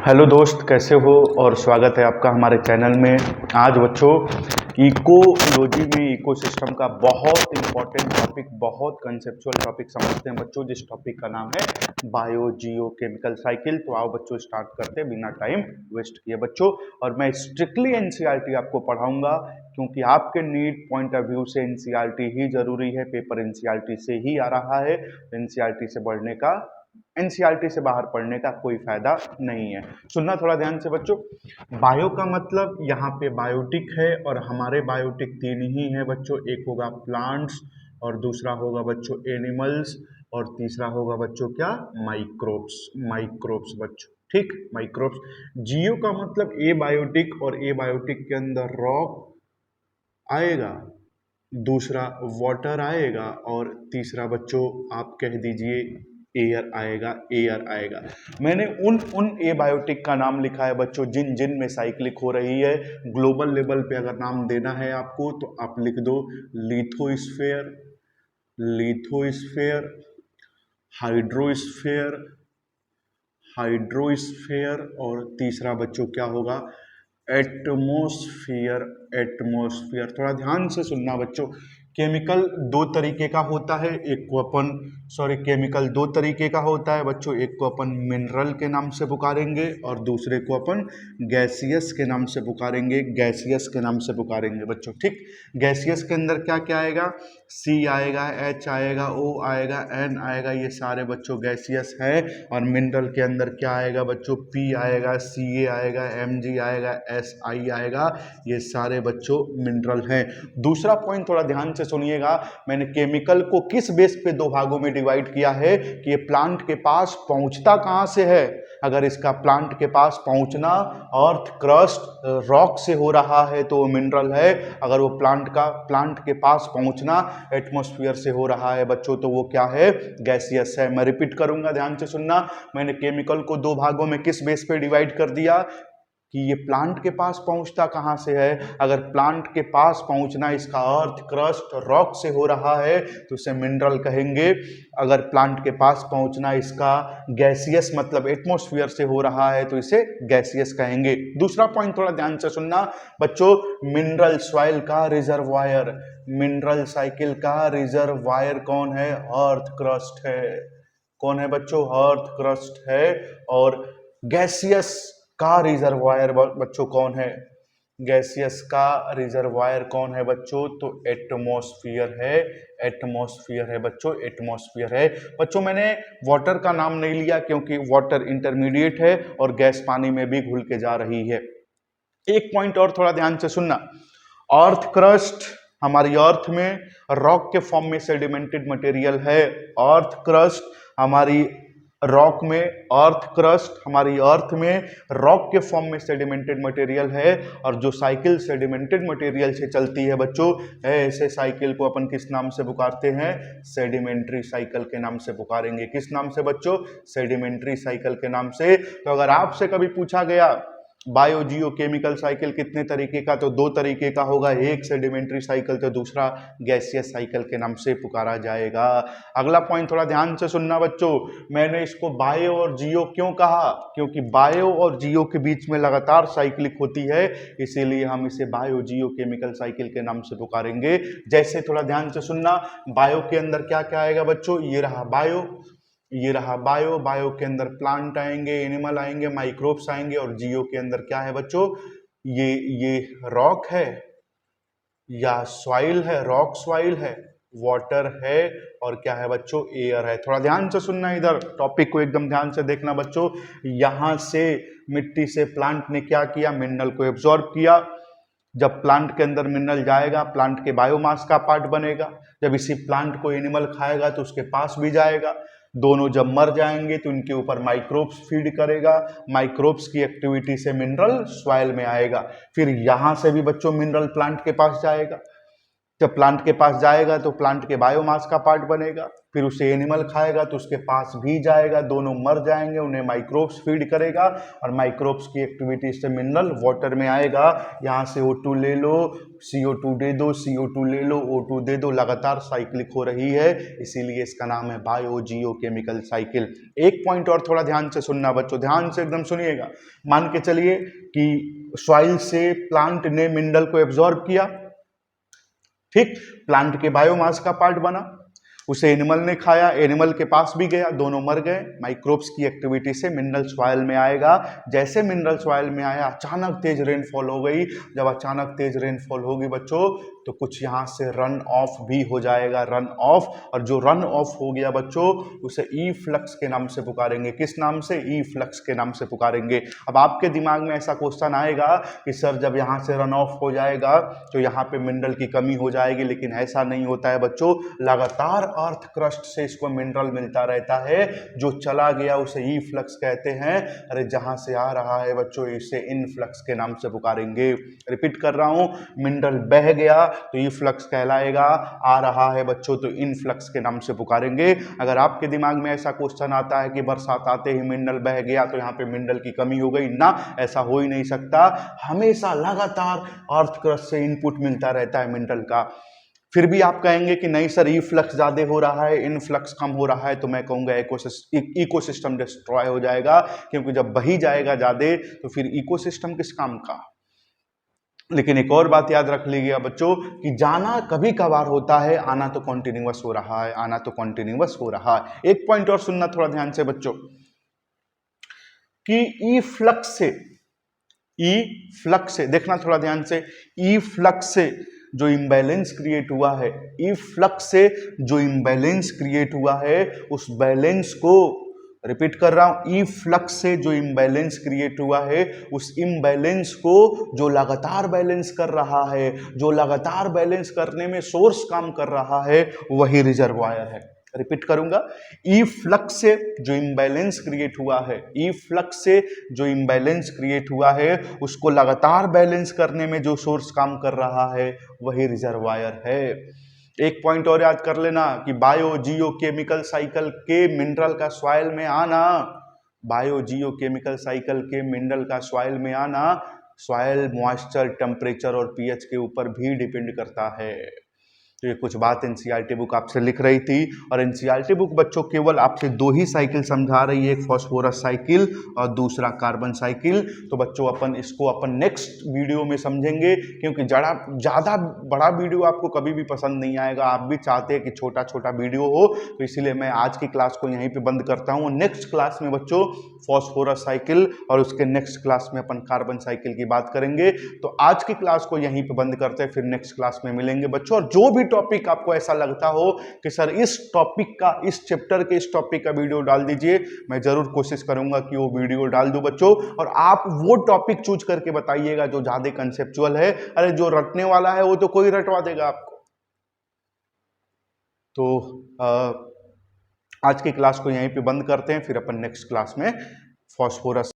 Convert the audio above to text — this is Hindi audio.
हेलो दोस्त, कैसे हो और स्वागत है आपका हमारे चैनल में। आज बच्चों इकोलॉजी में इकोसिस्टम का बहुत इंपॉर्टेंट टॉपिक, बहुत कंसेप्चुअल टॉपिक समझते हैं बच्चों, जिस टॉपिक का नाम है बायो जियो केमिकल साइकिल। तो आओ बच्चों स्टार्ट करते हैं बिना टाइम वेस्ट किए बच्चों। और मैं स्ट्रिक्टली एनसीईआरटी आपको पढ़ाऊंगा क्योंकि आपके नीड पॉइंट ऑफ व्यू से एनसीईआरटी ही जरूरी है। पेपर एनसीईआरटी से ही आ रहा है। एनसीईआरटी से बढ़ने का, एनसीईआरटी से बाहर पढ़ने का कोई फायदा नहीं है। सुनना थोड़ा ध्यान से बच्चों। बायो का मतलब यहाँ पे बायोटिक है और हमारे बायोटिक तीन ही है बच्चों। एक होगा प्लांट्स और दूसरा होगा बच्चों एनिमल्स और तीसरा होगा बच्चों क्या, माइक्रोब्स। माइक्रोब्स बच्चों, ठीक, माइक्रोब्स। जियो का मतलब ए बायोटिक और ए बायोटिक के अंदर रॉक आएगा, दूसरा वाटर आएगा और तीसरा बच्चों आप कह दीजिए एयर आएगा। एयर आएगा। मैंने उन ए बायोटिक का नाम लिखा है बच्चों जिन जिन में साइक्लिक हो रही है। ग्लोबल लेवल पे अगर नाम देना है आपको तो आप लिख दो लिथोस्फेयर, लिथोस्फेयर, हाइड्रोस्फेयर, हाइड्रोस्फेयर और तीसरा बच्चों क्या होगा, एटमॉस्फेयर। एटमॉस्फेयर। थोड़ा ध्यान से सुनना बच्चों। केमिकल दो तरीके का होता है, एक को अपन केमिकल दो तरीके का होता है बच्चों। एक को अपन मिनरल के नाम से पुकारेंगे और दूसरे को अपन गैसियस के नाम से पुकारेंगे। गैसियस के नाम से पुकारेंगे बच्चों, ठीक। गैसियस के अंदर क्या क्या आएगा, सी आएगा, एच आएगा, ओ आएगा, एन आएगा, ये सारे बच्चों गैसियस है। और मिनरल के अंदर क्या आएगा बच्चों, पी आएगा, सी ए आएगा, एम जी आएगा, एस आई आएगा, ये सारे बच्चों मिनरल हैं। दूसरा पॉइंट थोड़ा ध्यान से सुनिएगा। मैंने केमिकल को किस बेस पे दो भागों में डिवाइड किया है कि ये प्लांट के पास पहुंचता कहां से है। अगर इसका प्लांट के पास पहुंचना अर्थ क्रस्ट रॉक से हो रहा है तो वो मिनरल है। अगर वो प्लांट के पास पहुंचना एटमॉस्फेयर से हो रहा है बच्चों तो वो क्या है, गैसियस है। मैं रिपीट करूंगा, ध्यान से सुनना। मैंने केमिकल को दो भागों में किस बेस पे डिवाइड कर दिया कि ये प्लांट के पास पहुंचता कहां से है। अगर प्लांट के पास पहुंचना इसका अर्थ क्रस्ट रॉक से हो रहा है तो इसे मिनरल कहेंगे। अगर प्लांट के पास पहुंचना इसका गैसियस मतलब एटमॉस्फेयर से हो रहा है तो इसे गैसियस कहेंगे। दूसरा पॉइंट थोड़ा ध्यान से सुनना बच्चों। मिनरल सॉइल का रिजर्वायर, मिनरल साइकिल का रिजर्वायर कौन है, अर्थ क्रस्ट है। कौन है बच्चों, अर्थ क्रस्ट है। और गैसियस का रिजर्वायर बच्चों कौन है, गैसियस का रिजर्वायर कौन है बच्चों, तो एटमॉस्फेयर है। एटमॉस्फेयर है बच्चों, एटमॉस्फेयर है बच्चों। मैंने वाटर का नाम नहीं लिया क्योंकि वाटर इंटरमीडिएट है और गैस पानी में भी घुल के जा रही है। एक पॉइंट और थोड़ा ध्यान से सुनना। अर्थ क्रस्ट हमारी अर्थ में रॉक के फॉर्म में सेडिमेंटेड मटेरियल है। अर्थ क्रस्ट हमारी रॉक में, अर्थ क्रस्ट हमारी अर्थ में रॉक के फॉर्म में सेडिमेंटेड मटेरियल है। और जो साइकिल सेडिमेंटेड मटेरियल से चलती है बच्चों, ऐसे साइकिल को अपन किस नाम से पुकारते हैं, सेडिमेंट्री साइकिल के नाम से पुकारेंगे। किस नाम से बच्चों, सेडिमेंट्री साइकिल के नाम से। तो अगर आपसे कभी पूछा गया बायो जियो केमिकल साइकिल कितने तरीके का, तो दो तरीके का होगा। एक सेडिमेंट्री साइकिल तो दूसरा गैसियस साइकिल के नाम से पुकारा जाएगा। अगला पॉइंट थोड़ा ध्यान से सुनना बच्चों। मैंने इसको बायो और जियो क्यों कहा, क्योंकि बायो और जियो के बीच में लगातार साइक्लिक होती है, इसीलिए हम इसे बायो जियो केमिकल साइकिल के नाम से पुकारेंगे। जैसे थोड़ा ध्यान से सुनना, बायो के अंदर क्या क्या आएगा बच्चों, ये रहा बायो, ये रहा बायो। बायो के अंदर प्लांट आएंगे, एनिमल आएंगे, माइक्रोब्स आएंगे। और जियो के अंदर क्या है बच्चों, ये रॉक है या सॉइल है, रॉक सॉइल है, वाटर है और क्या है बच्चों, एयर है। थोड़ा ध्यान से सुनना, इधर टॉपिक को एकदम ध्यान से देखना बच्चों। यहां से मिट्टी से प्लांट ने क्या किया, मिनरल को एब्जॉर्ब किया। जब प्लांट के अंदर मिनरल जाएगा, प्लांट के बायोमास का पार्ट बनेगा। जब इसी प्लांट को एनिमल खाएगा तो उसके पास भी जाएगा। दोनों जब मर जाएंगे तो इनके ऊपर माइक्रोब्स फीड करेगा। माइक्रोब्स की एक्टिविटी से मिनरल सॉइल में आएगा। फिर यहां से भी बच्चों मिनरल प्लांट के पास जाएगा। जब प्लांट के पास जाएगा तो प्लांट के बायोमास का पार्ट बनेगा, फिर उसे एनिमल खाएगा तो उसके पास भी जाएगा, दोनों मर जाएंगे, उन्हें माइक्रोब्स फीड करेगा और माइक्रोब्स की एक्टिविटी से मिनरल वाटर में आएगा। यहाँ से O2 ले लो, CO2 दे दो, CO2 ले लो, O2 दे दो, लगातार साइक्लिक हो रही है, इसीलिए इसका नाम है बायो जियो केमिकल साइकिल। एक पॉइंट और थोड़ा ध्यान से सुनना बच्चों, ध्यान से एकदम सुनिएगा। मान के चलिए कि सॉइल से प्लांट ने मिनरल को एब्जॉर्ब किया, ठीक, प्लांट के बायोमास का पार्ट बना, उसे एनिमल ने खाया, एनिमल के पास भी गया, दोनों मर गए, माइक्रोब्स की एक्टिविटी से मिनरल सॉइल में आएगा। जैसे मिनरल सॉइल में आया, अचानक तेज रेनफॉल हो गई। जब अचानक तेज रेनफॉल होगी बच्चों तो कुछ यहाँ से रन ऑफ भी हो जाएगा, रन ऑफ, और जो रन ऑफ हो गया बच्चों उसे ई फ्लक्स के नाम से पुकारेंगे। किस नाम से? ई फ्लक्स के नाम से पुकारेंगे। अब आपके दिमाग में ऐसा क्वेश्चन आएगा कि सर जब यहाँ से रन ऑफ हो जाएगा तो यहाँ पे मिनरल की कमी हो जाएगी, लेकिन ऐसा नहीं होता है बच्चों। लगातार अर्थ क्रस्ट से इसको मिनरल मिलता रहता है, जो चला गया उसे ई फ्लक्स कहते हैं। अरे जहां से आ रहा है बच्चों इसे इनफ्लक्स के नाम से पुकारेंगे। रिपीट कर रहा हूं, मिनरल बह गया तो ई फ्लक्स कहलाएगा, आ रहा है बच्चों तो इनफ्लक्स के नाम से पुकारेंगे। अगर आपके दिमाग में ऐसा क्वेश्चन आता है कि बरसात आते ही मिनरल बह गया तो यहाँ पे मिनरल की कमी हो गई, ना, ऐसा हो ही नहीं सकता। हमेशा लगातार अर्थ क्रस्ट से इनपुट मिलता रहता है मिनरल का। फिर भी आप कहेंगे कि नहीं सर ई फ्लक्स ज्यादा हो रहा है, इनफ्लक्स कम हो रहा है, तो मैं कहूंगा इकोसिस्टम डिस्ट्रॉय हो जाएगा, क्योंकि जब बही जाएगा ज्यादा तो फिर इकोसिस्टम किस काम का। लेकिन एक और बात याद रख लीजिएगा बच्चों कि जाना कभी कभार होता है, आना तो कॉन्टिन्यूअस हो रहा है, आना तो कॉन्टिन्यूअस हो रहा है। एक पॉइंट और सुनना थोड़ा ध्यान से बच्चों कि ई फ्लक्स से देखना थोड़ा ध्यान से, ई फ्लक्स से जो इम्बैलेंस क्रिएट हुआ है, ई फ्लक्स से जो इम्बैलेंस क्रिएट हुआ है उस बैलेंस को, रिपीट कर रहा हूं, ई फ्लक्स से जो इम्बैलेंस क्रिएट हुआ है उस इम्बैलेंस को जो लगातार बैलेंस कर रहा है, जो लगातार बैलेंस करने में सोर्स काम कर रहा है, वही रिजर्वायर है। रिपीट करूंगा, ई फ्लक्स से जो इम्बैलेंस क्रिएट हुआ है, ई फ्लक्स से जो इम्बैलेंस क्रिएट हुआ है उसको लगातार बैलेंस करने में जो सोर्स काम कर रहा है वही रिजर्वायर है। एक पॉइंट और याद कर लेना कि बायो जियो केमिकल साइकिल के मिनरल का सॉइल में आना, बायो जियो केमिकल साइकिल के मिनरल का सॉइल में आना सॉइल मॉइस्चर, टेम्परेचर और पीएच के ऊपर भी डिपेंड करता है। तो ये कुछ बात एनसीईआरटी बुक आपसे लिख रही थी, और एनसीईआरटी बुक बच्चों केवल आपसे दो ही साइकिल समझा रही है, एक फॉस्फोरस साइकिल और दूसरा कार्बन साइकिल। तो बच्चों अपन नेक्स्ट वीडियो में समझेंगे, क्योंकि ज़्यादा बड़ा वीडियो आपको कभी भी पसंद नहीं आएगा। आप भी चाहते हैं कि छोटा छोटा वीडियो हो, तो इसीलिए मैं आज की क्लास को यहीं पर बंद करता हूँ। नेक्स्ट क्लास में बच्चों फॉस्फोरस साइकिल और उसके नेक्स्ट क्लास में अपन कार्बन साइकिल की बात करेंगे। तो आज की क्लास को यहीं पे बंद करते हैं, फिर नेक्स्ट क्लास में मिलेंगे बच्चों। और जो भी टॉपिक आपको ऐसा लगता हो कि सर इस टॉपिक का, इस चैप्टर के इस टॉपिक का वीडियो डाल दीजिए, मैं जरूर कोशिश करूंगा कि वो वीडियो डाल दूं बच्चों। और आप वो टॉपिक चूज करके बताइएगा जो ज्यादा कंसेप्चुअल है। अरे जो रटने वाला है वो तो कोई रटवा देगा आपको। तो आज की क्लास को यहीं पे बंद करते हैं, फिर अपन नेक्स्ट क्लास में फॉस्फोरस